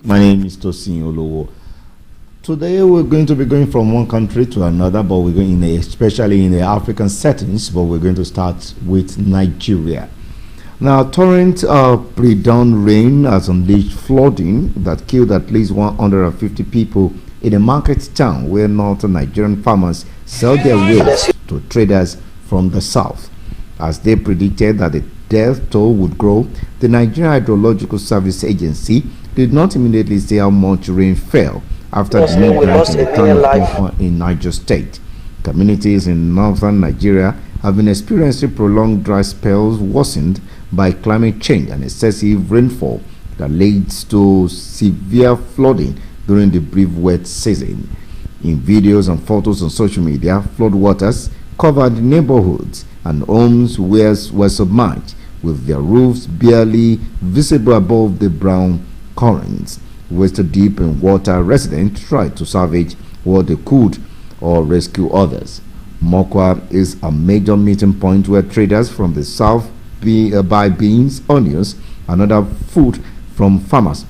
My name is Tosin Olowo. Today we're going to be going from one country to another, but we're going especially in the African settings, but we're going to start with Nigeria. Now, torrent pre-dawn rain has unleashed flooding that killed at least 150 people in a market town where northern Nigerian farmers sell their wares to traders from the south. As they predicted that the death toll would grow, the Nigerian Hydrological Service Agency did not immediately say how much rain fell after the new grant in the town of Mokwa in Niger State. Communities in northern Nigeria have been experiencing prolonged dry spells worsened by climate change and excessive rainfall that leads to severe flooding during the brief wet season. In videos and photos on social media, floodwaters covered neighborhoods and homes were submerged, with their roofs barely visible above the brown currents. Waist deep in water, residents tried to salvage what they could or rescue others. Mokwa is a major meeting point where traders from the south buy beans, onions, and other food from farmers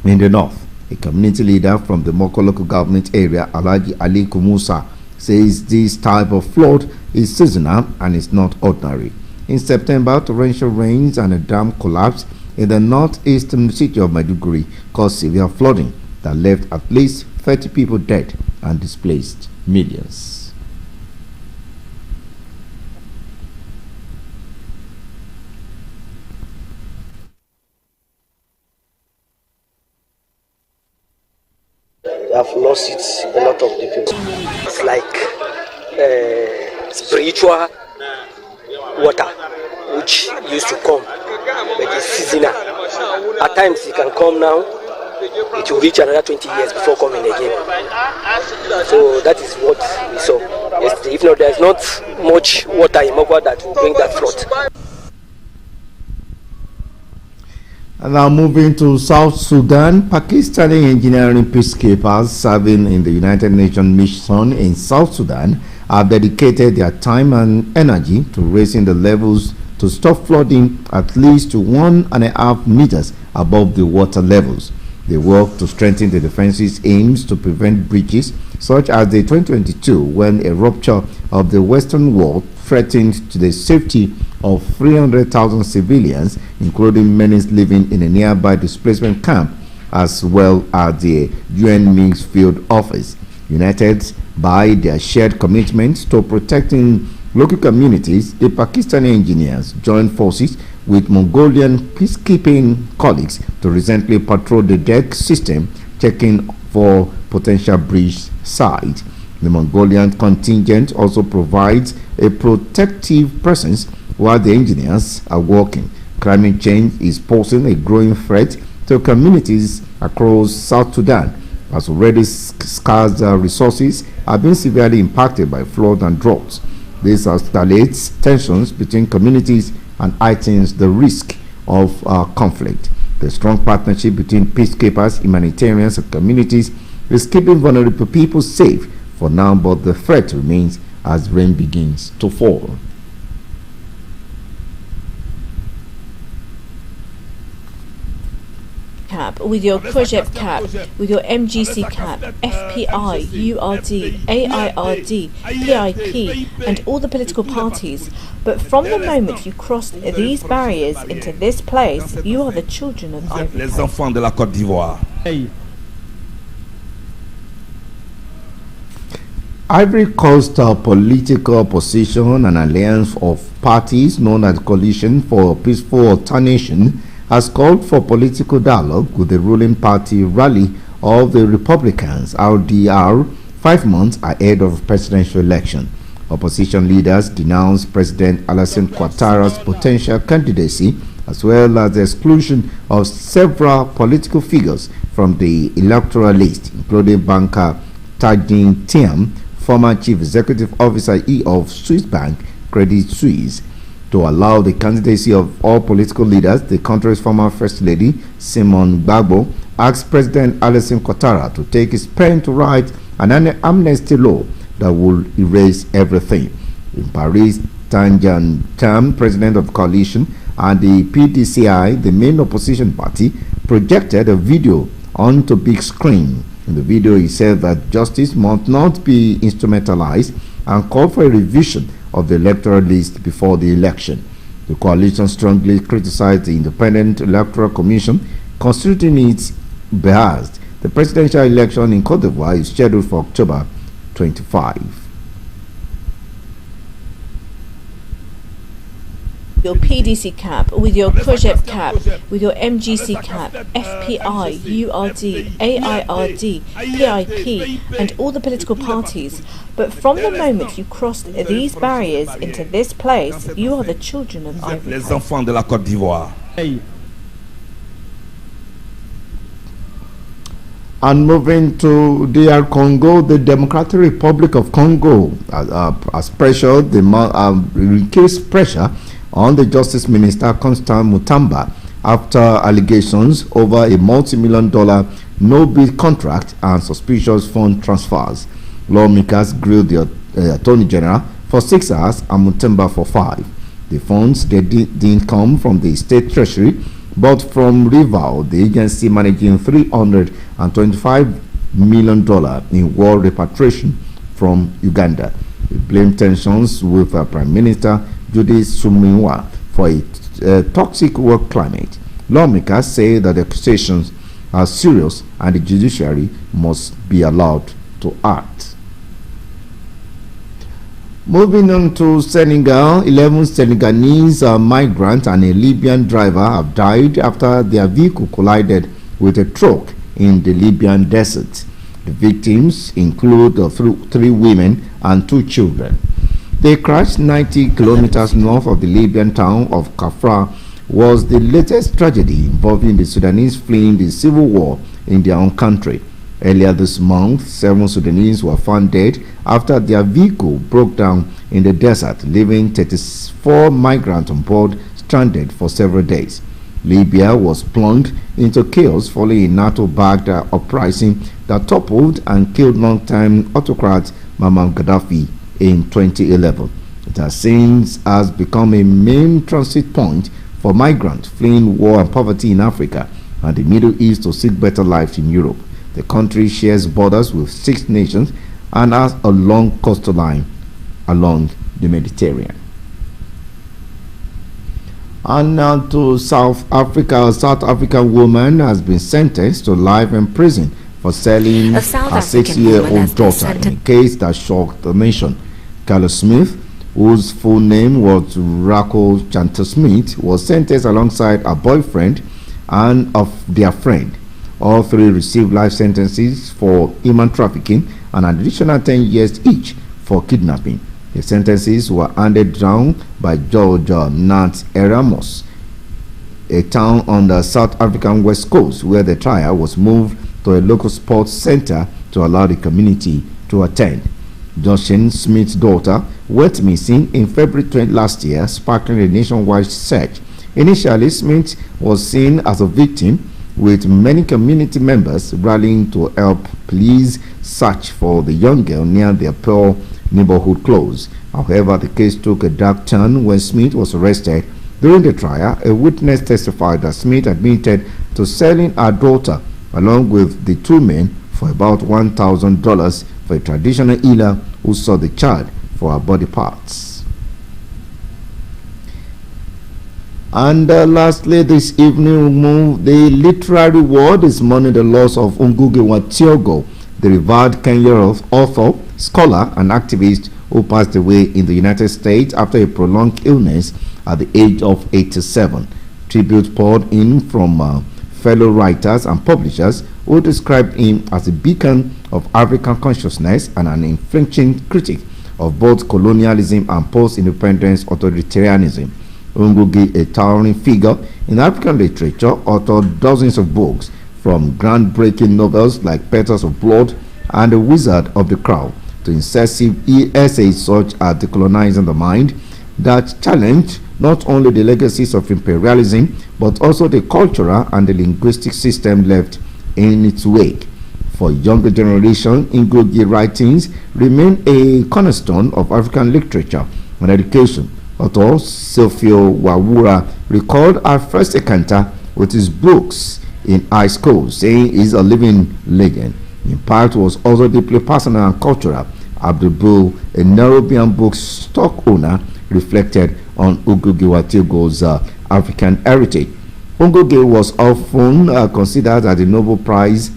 in the north. A community leader from the Mokwa local government area, Alhaji Ali Kumusa, says this type of flood is seasonal and is not ordinary. In September, torrential rains and a dam collapse in the northeastern city of Maiduguri caused severe flooding that left at least 30 people dead and displaced millions. I've lost it, a lot of the people. It's like spiritual water which used to come, but it's seasonal. At times it can come now, it will reach another 20 years before coming again. So that is what we saw yesterday. If not, there is not much water in Mokwa that will bring that flood. And now moving to South Sudan, Pakistani engineering peacekeepers serving in the United Nations mission in South Sudan have dedicated their time and energy to raising the levels to stop flooding at least to 1.5 meters above the water levels. They work to strengthen the defenses aims to prevent breaches such as the 2022 when a rupture of the western wall threatened to the safety of 300,000 civilians, including many living in a nearby displacement camp, as well as the UN Minsk field office. United by their shared commitment to protecting local communities, the Pakistani engineers joined forces with Mongolian peacekeeping colleagues to recently patrol the deck system, checking for potential breach sites. The Mongolian contingent also provides a protective presence while the engineers are working. Climate change is posing a growing threat to communities across South Sudan, as already scarce resources have been severely impacted by flood and droughts. This escalates tensions between communities and heightens the risk of conflict. The strong partnership between peacekeepers, humanitarians, and communities is keeping vulnerable people safe for now, but the threat remains as rain begins to fall. Cap, with your project cap, with your MGC cap, FPI, URD, AIRD, PIP, and all the political parties. But from the moment you cross these barriers into this place, you are the children of Ivory Coast. Les enfants de la Côte d'Ivoire. Ivory Coast political opposition and alliance of parties known as Coalition for Peaceful Alternation has called for political dialogue with the ruling party rally of the Republicans, RDR, 5 months ahead of presidential election. Opposition leaders denounced President Alassane Ouattara's potential candidacy, as well as the exclusion of several political figures from the electoral list, including banker Tajin Thiam, former chief executive officer of Swiss Bank Credit Suisse. To allow the candidacy of all political leaders, the country's former First Lady, Simone Gbagbo, asked President Alassane Ouattara to take his pen to write an amnesty law that will erase everything. In Paris, Tanjan Tam, president of the coalition, and the PDCI, the main opposition party, projected a video onto big screen. In the video, he said that justice must not be instrumentalized and called for a revision of the electoral list before the election. The coalition strongly criticized the Independent Electoral Commission, considering it biased. The presidential election in Cote d'Ivoire is scheduled for October 25. Your PDC cap, with your Project cap, with your MGC cap, FPI, URD, AIRD, PIP, and all the political parties. But from the moment you crossed these barriers into this place, you are the children of Ivory Coast. Les enfants de la Côte d'Ivoire. And moving to DR Congo, the Democratic Republic of Congo has pressured increased pressure on the Justice Minister Constant Mutamba after allegations over a multi-million-dollar no-bid contract and suspicious fund transfers. Lawmakers grilled the Attorney General for 6 hours and Mutamba for 5. The funds didn't come from the state treasury but from Rival, the agency managing $325 million in war repatriation from Uganda. It blamed tensions with Prime Minister Judith Suminwa for a toxic work climate. Lawmakers say that the accusations are serious and the judiciary must be allowed to act. Moving on to Senegal, 11 Senegalese migrants and a Libyan driver have died after their vehicle collided with a truck in the Libyan desert. The victims include 3 women and 2 children. They crashed 90 kilometers north of the Libyan town of Kafra. Was the latest tragedy involving the Sudanese fleeing the civil war in their own country. Earlier this month, 7 Sudanese were found dead after their vehicle broke down in the desert, leaving 34 migrants on board stranded for several days. Libya was plunged into chaos following a NATO-backed uprising that toppled and killed longtime autocrat Muammar Gaddafi in 2011. It has since become a main transit point for migrants fleeing war and poverty in Africa and the Middle East to seek better lives in Europe. The country shares borders with 6 nations and has a long coastal line along the Mediterranean. And now to South Africa. A South African woman has been sentenced to life in prison for selling her 6-year-old daughter in a case that shocked the nation. Carlos Smith, whose full name was Rachel Chanter Smith, was sentenced alongside her boyfriend and of their friend. All 3 received life sentences for human trafficking and an additional 10 years each for kidnapping. The sentences were handed down by Judge Nat Erasmus, a town on the South African west coast, where the trial was moved to a local sports center to allow the community to attend. Jocelyn Smith's daughter went missing in February last year, sparking a nationwide search. Initially, Smith was seen as a victim, with many community members rallying to help police search for the young girl near their Pearl neighborhood close. However, the case took a dark turn when Smith was arrested. During the trial, a witness testified that Smith admitted to selling her daughter along with the 2 men for about $1,000 for a traditional healer who sought the child for her body parts. And lastly, this evening, the literary world is mourning the loss of Ngugi wa Thiong'o, the revered Kenyan author, scholar, and activist who passed away in the United States after a prolonged illness at the age of 87. Tribute poured in from fellow writers and publishers who described him as a beacon of African consciousness and an influential critic of both colonialism and post-independence authoritarianism. Ngugi, a towering figure in African literature, authored dozens of books, from groundbreaking novels like Petals of Blood and The Wizard of the Crow to incisive essays such as Decolonizing the Mind, that challenged not only the legacies of imperialism but also the cultural and the linguistic system left in its wake. For younger generation, Ngugi writings remain a cornerstone of African literature and education. Author Sophia Wawura recalled her first encounter with his books in high school, saying he's a living legend. The impact was also deeply personal and cultural. Abdul Bull, a Nairobian book stock owner, reflected on Ngugi wa Thiong'o's African heritage. Ngugi was often considered as the Nobel Prize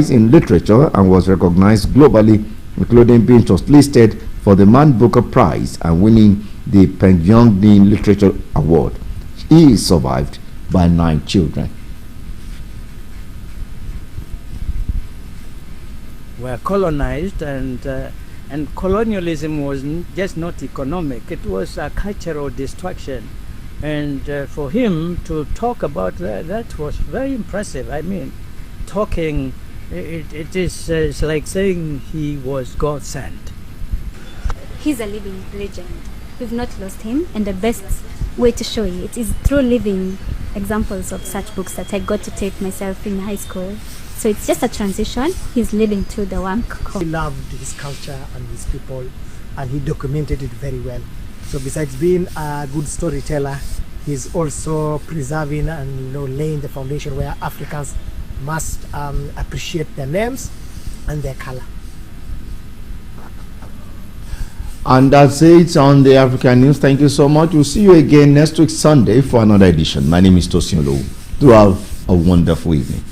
in Literature and was recognized globally, including being shortlisted for the Man Booker Prize and winning the Pengyongdin Literature Award. He is survived by 9 children. Were colonized, and colonialism was just not economic, it was a cultural destruction. And for him to talk about that was very impressive. I mean, talking, it's like saying he was God sent. He's a living legend. We've not lost him, and the best way to show it is through living examples of such books that I got to take myself in high school. So it's just a transition. He's living through the work. He loved his culture and his people, and he documented it very well. So besides being a good storyteller, he's also preserving and laying the foundation where Africans must appreciate their names and their color. And that's it on the African News. Thank you so much. We'll see you again next week Sunday for another edition. My name is Tosin Olowu. Do have a wonderful evening.